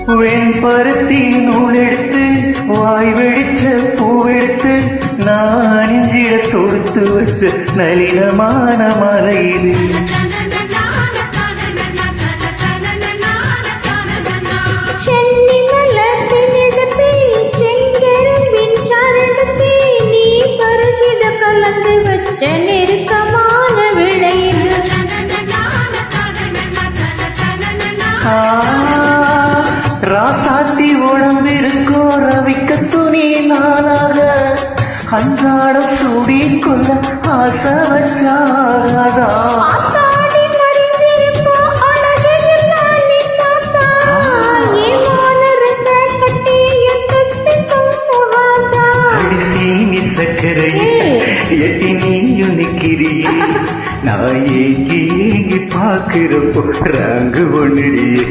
வெண்பருத்தி நூல் எடுத்து வாய் வெடிச்ச பூவெடுத்து நான் இஞ்சிட தொடுத்து வச்ச நளினமான மலை இது. சென்னி மலத்தின் எடுத்து செங்கரும்பின் சாரெடுத்து நீ பருகிட கலந்து வச்ச நெருக்கமான விடை இது. ராசாத்தி உடம்பிருக்கோ ரவிக்க துணி நானாக அன்றாட சூடி கொள்ள ஆசை வச்சாரதா. ஆத்தாடி மறிந்திருப்போ அழகையெல்லாம் நீ பார்த்தா ஏமானருந்த கட்டி எத்தத்திக்கும் போகாதா. அடிசீனி சக்கரையே எட்டி நீயும் நிக்கிறியே நான் ஏங்கி ஏங்கி பாக்குறப்போ ராங்கு ஒண்ணுடியே.